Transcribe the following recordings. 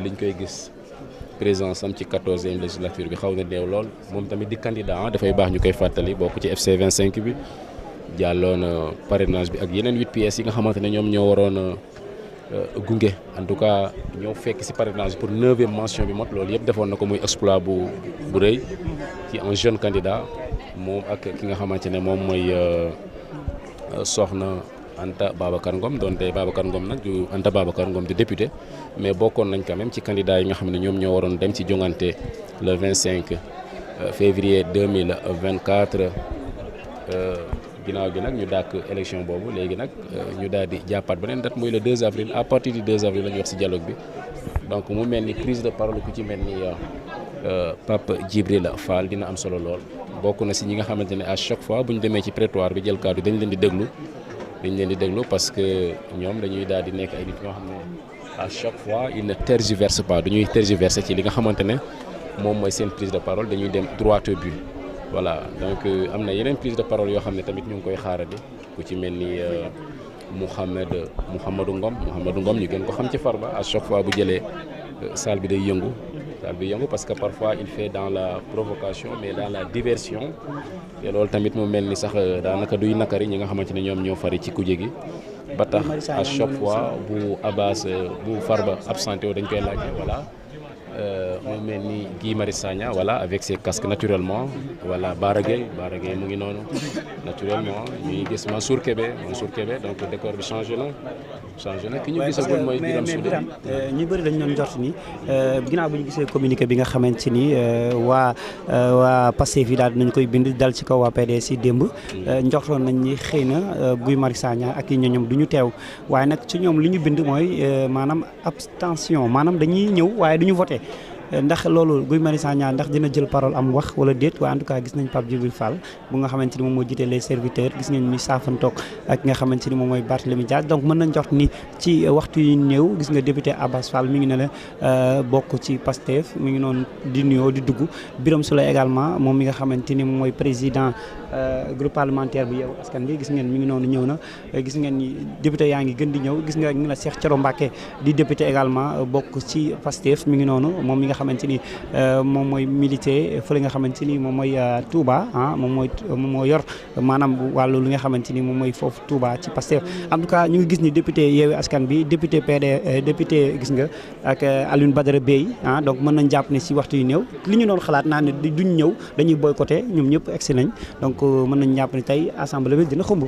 liñ koy gis présence am ci 14e législature bi xaw na néew lool moom tamit di candidat dafay baax ñu koy fàttali bokk ci FC 25 bi jàlloon parrainage bi ak yeneen 8 pièces yi nga xamante ne ñoom ñoo waroon gunge en tout cas ñoo fekk ci parrainage pour 9e mention bi mot loolu yëpp defoon na ko muy exploit bu rëy ci un jeune candidat moom ak ki nga xamante ne moom mooy soxna Anta Babacar Ngom donte Babacar Ngom nag du Anta Babacar Ngom di député mais bokkoon nañ quand même ci candidat yi nga xam ne ñoom ñoo waroon dem ci jongante le 25 février 2024 ginnaaw gi nag ñu dàkk élection boobu léegi nag ñu daal di jàppaat beneen date mooy le 2 avril à partir du 2 avril la ñu wax ci dialogue bi donc mu mel ni prise de parole ku ci mel ni Pape Djibril Fall dina am solo lool bokk na ci ñi nga xamante ne à chaque fois bu ñu demee ci prétoire bi jël kàddu dañ leen di déglu parce que ñoom dañuy daal di nekk ay nit ñoo xam ne à chaque fois ils ne tergiversent pas dañuy tergiverser ci li nga xamante ne moom mooy seen prise de parole dañuy dem droit au but voilà donc am na yeneen prise de parole yoo xam ne tamit ñu ngi koy xaarandi ku ci mel ni Mouhamadou Ngom ñu gën ko xam ci Farba à chaque fois bu jëlee salle bi day yëngu parce que parfois il fait dans la provocation mais dans la diversion te loolu tamit mu mel ni sax daanaka duy nakari ñi nga xamante ne ñoom ñoo fari ci kuje gi ba tax à chaque fois bu bu Farba absenté dañ koy laajte voilà mu mel ni Guy Marius Sagna voilà avec ses casques naturellement voilà Bara Gueye mu ngi noonu naturellement ñuy gis Mansour Kébé donc décor bi changé na ki ñu gisagul mooy Birame Souleye ñu bëri dañu doon njort ni ginnaaw bu ñu gisee communiqué bi nga xamante ni waa Pastef yi daal dinañ koy bind dal ci kaw waa PDS yi démb njortoon nañ ni xëy na Guy Marius Sagna ak yi ñoom du ñu teew waaye nag ci ñoom li ñu bind mooy maanaam abstention maanaam dañuy ñëw waaye du ñu voté ndax loolu Guy Marius Sagna ndax dina jël parole am wax wala déet waaye en tout cas gis nañ Pape Djibril Fall bu nga xamante ni moom moo jiite les serviteurs gis nañ ni saafantoog ak nga xamante ni moom mooy Barthélémy Dias donc mën nañ jox ni ci waxtu yu néew gis nga député Abass Fall mi ngi ne la bokk ci Pastef mi ngi noonu di nuyoo di dugg Birame Souleye également moom mi nga xamante ni moom mooy président groupe parlementaire bu Yewwi Askan Wi gis ngeen mi ngi noonu ñëw na gis ngeen ni député yaa ngi gën di ñëw gis nga ñu la Cheikh Thioro Mbacké di député également bokk ci Pastef mi ngi noonu moom mi nga xamante ni moom mooy milité fële nga xamante ni moom mooy Touba moom moo yor maanaam wàllu li nga xamante ni moom mooy foofu Touba ci Pastef en tout cas ñu ngi gis ni député Yewwi Askan Wi député député gis nga ak Alioune Badara Bèye donc mën nañ jàpp ne si waxtu yu néew li ñu doon xalaat naa ne duñ ñëw dañuy boycotté ñoom ñëpp egsi nañ donc mën nañ jàpp ne tey assemblée bi dina xumb.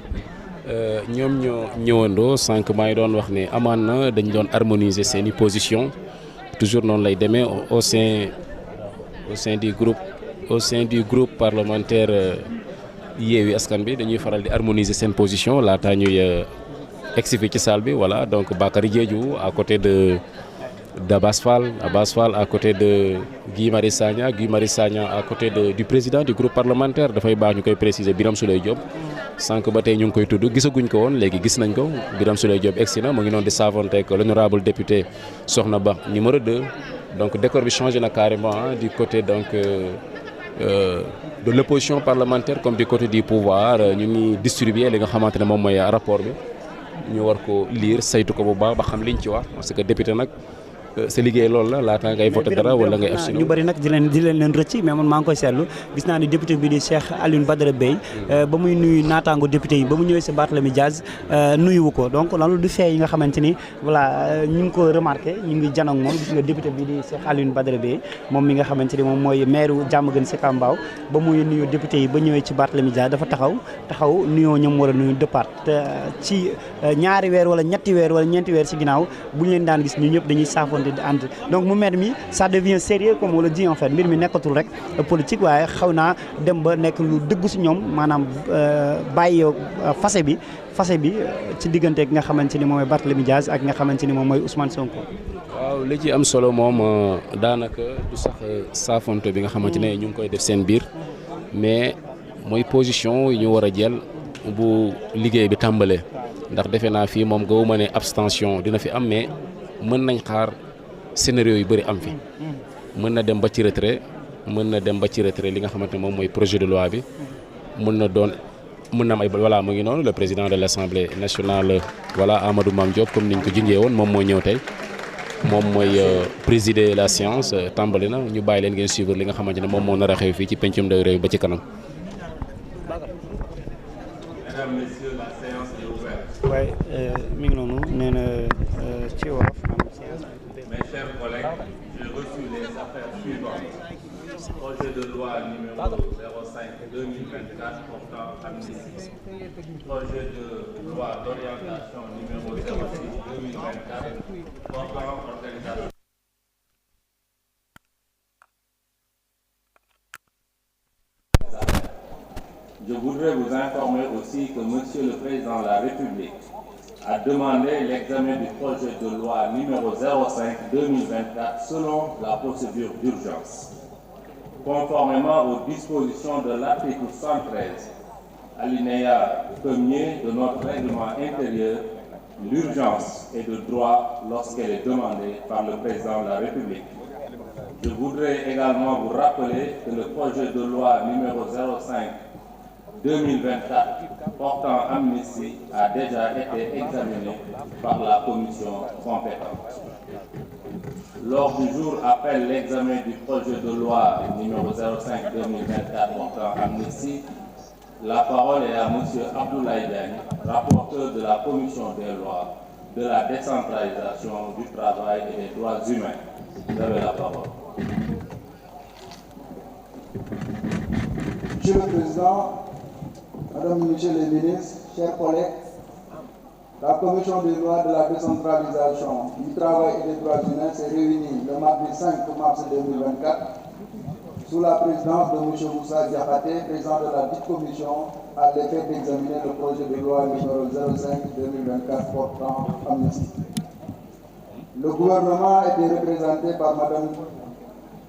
ñoom ñoo ñëwandoo sànq maa ngi doon wax ne amaan na dañu doon harmoniser seeni position toujours noonu lay demee au sein du groupe parlementaire Yewwi Askan Wi dañuy faral di harmoniser seen position laata ñuy egsi fi ci salle bi voilà donc Bakary Diédhiou à côté d'Abass Fall à côté de Guy Marius Sagna à côté du président du groupe parlementaire dafay baax ñu koy préciser Birame Souleye Diop sànq ba tey ñu ngi koy tudd gisaguñ ko woon léegi gis nañ ko Birame Souleye Diop egsi na mu ngi noonu di savanteek l'honorable député Soxna Ba numéro 2 donc décor bi changé na carrément du côté donc de l'opposition parlementaire comme du côté du pouvoir ñu ngi distribuer li nga xamante ne moom mooy rapport bi ñu war ko lire saytu ko bu baax ba xam liñ ci wax parce que député nag sa liggéey loolu la laata ngay voté dara wala ngay abstenir ñu bëri nag di leen rëcc mais man maa ngi koy seetlu gis naa ni député bi di Cheikh Alioune Badara Bèye ba muy nuyu naataango député yi ba mu ñëwee si Barthélémy Dias nuyuwu ko donc loolu du fee yi nga xamante ni voilà ñu ngi ko remarqué ñu ngi janoog moom gis nga député bi di Cheikh Alioune Badara Bèye moom mi nga xamante ni moom mooy maire Diamaguène Sicap Mbao ba muy nuyu député yi ba ñëwee ci Barthélémy Dias dafa taxaw nuyoo ñoom war a nuyu départ te ci ñaari weer wala ñetti weer wala ñeenti weer ci ginnaaw bu ñu leen daan gis ñu ñëpp dañuy saafonte di ànd donc mu mel mi ça devient sérieux comme on le dit en fait mbir mi nekkatul rek politique waaye xaw naa dem ba nekk lu dëggu ci ñoom maanaam bàyyi fase bi ci diggante ak nga xamante ni moom mooy Barthélémy Dias ak nga xamante ni moom mooy Ousmane Sonko. waaw li ci am solo moom daanaka du sax saafonte bi nga xamante ne ñu ngi koy def seen biir mais mooy position yi ñu war a jël bu liggéey bi tàmbalee ndax defe naa fii moom gawuma ne abstention dina fi am mais mën nañ xaar scénario yu bëri am fi mën na dem ba ci retrait li nga xamante ne moom mooy projet de loi bi mën na am ay voilà mu ngi noonu le président de l'Assemblée nationale voilà Amadou Mame Diop comme niñ ko junjee woon moom moo ñëw tey moom mooy présider la séance tàmbali na ñu bàyyi leen ngeen suivre li nga xamante ne moom moo nar a xew fii ci pencum ndaw réew ba ci kanam. Mesdames, Messieurs, la séance est ouverte. waaye mi ngi noonu nee na ci wolof. Mes chers collègues, j'ai reçu les affaires suivantes. Projet de loi numéro 05/2024 portant amnistie. Projet de loi d'orientation numéro 06/2024 portant organisation. Je voudrais vous informer aussi que Monsieur le Président de la République a demandé l'examen du projet de loi numéro 05/2024 selon la procédure d'urgence. Conformément aux dispositions de l'article 113, alinéa 1er de notre règlement intérieur, l'urgence est de droit lorsqu'elle est demandée par le Président de la République. Je voudrais également vous rappeler que le projet de loi numéro 05/2024 portant amnistie a déjà été examiné par la commission compétente. L'ordre du jour appelle l'examen du projet de loi numéro 05/2024 portant amnistie. La parole est à M. Abdoulaye Diagne, rapporteur de la commission des lois, de la décentralisation, du travail et des droits humains. Vous avez la parole. Monsieur le Président, Madame, Monsieur les ministres, chers collègues, la commission des lois de la décentralisation, du travail et des droits humains s'est réunie le mardi 5 mars 2024 sous la présidence de M. Moussa Diakhaté, président de la dite commission, à l'effet d'examiner le projet de loi numéro 05/2024 portant amnistie. Le gouvernement était représenté par Madame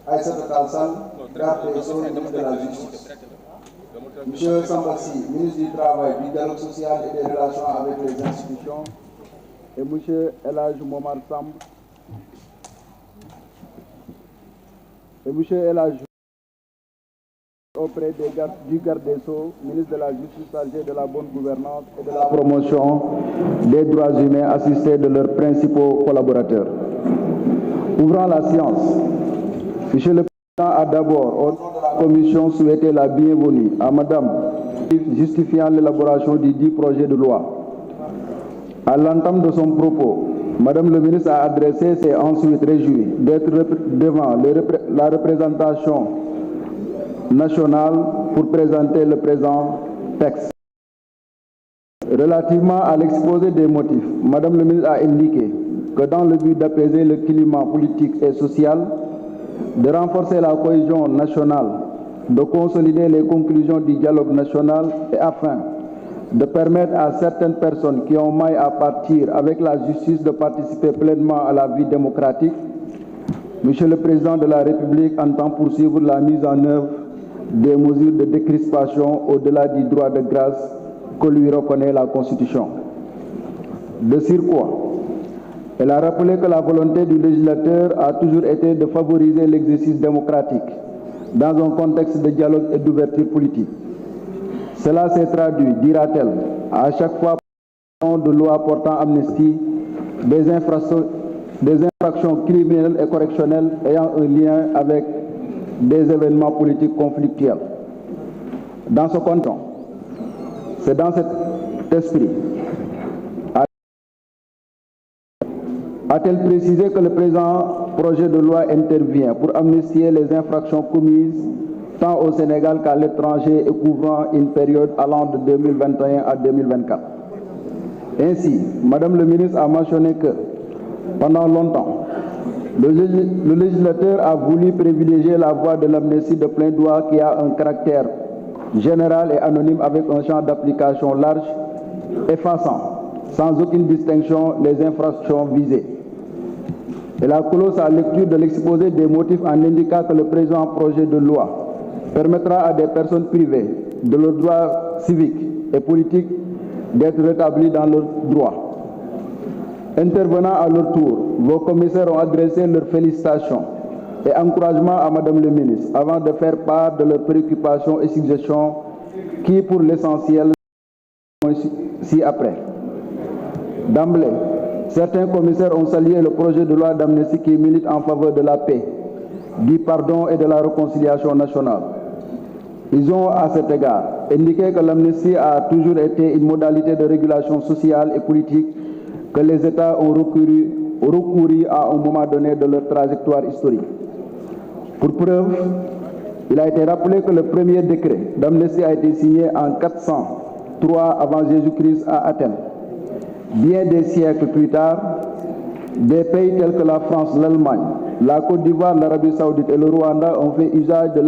Aïssata Tall Sall, garde des Sceaux, ministre de la Justice. Monsieur Sambassi, ministre du Travail, du Dialogue social et des relations avec les institutions, et Monsieur Elhadj Momar Samb, et Monsieur Elhadj auprès du garde des Sceaux, ministre de la Justice chargé de la bonne gouvernance et de la promotion des droits humains, assistés de leurs principaux collaborateurs. Ouvrant la séance, Monsieur le Président a d'abord, au nom de la Commission, souhaité la bienvenue à Madame, justifiant l'élaboration du dit projet de loi. À l'entame de son propos, Madame le ministre a adressé s'est ensuite réjoui d'être devant la représentation nationale pour présenter le présent texte. Relativement à l'exposé des motifs, Madame le ministre a indiqué que dans le but d'apaiser le climat politique et social, de renforcer la cohésion nationale, de consolider les conclusions du dialogue national et afin de permettre à certaines personnes qui ont maille à partir avec la justice de participer pleinement à la vie démocratique, Monsieur le Président de la République entend poursuivre la mise en œuvre des mesures de décrispation au-delà du droit de grâce que lui reconnaît la Constitution. De surcroît, elle a rappelé que la volonté du législateur a toujours été de favoriser l'exercice démocratique dans un contexte de dialogue et d'ouverture politique. Cela s'est traduit, dira-t-elle, à chaque fois de loi portant amnistie des infractions criminelles et correctionnelles ayant un lien avec des événements politiques conflictuels. Dans ce contexte, c'est dans cet esprit a-t-elle précisé que le présent projet de loi intervient pour amnistier les infractions commises tant au Sénégal qu'à l'étranger et couvrant une période allant de 2021 à 2024. Ainsi, Madame le ministre a mentionné que, pendant longtemps, le législateur a voulu privilégier la voie de l'amnistie de plein droit qui a un caractère général et anonyme avec un champ d'application large, effaçant sans aucune distinction les infractions visées. Elle a clos sa lecture de l'exposé des motifs en indiquant que le présent projet de loi permettra à des personnes privées de leurs droits civiques et politiques d'être rétablies dans leurs droits. Intervenant à leur tour, vos commissaires ont adressé leurs félicitations et encouragements à Madame le ministre avant de faire part de leurs préoccupations et suggestions qui, pour l'essentiel, ci-après. D'emblée, Certains commissaires ont salué le projet de loi d'amnistie qui milite en faveur de la paix, du pardon et de la réconciliation nationale. Ils ont, à cet égard, indiqué que l'amnistie a toujours été une modalité de régulation sociale et politique que les États ont recouru à un moment donné de leur trajectoire historique. Pour preuve, il a été rappelé que le premier décret d'amnistie a été signé en 403 avant Jésus-Christ à Athènes. Bien des siècles plus tard, des pays tels que la France, l'Allemagne, la Côte d'Ivoire, l'Arabie saoudite et le Rwanda ont fait usage de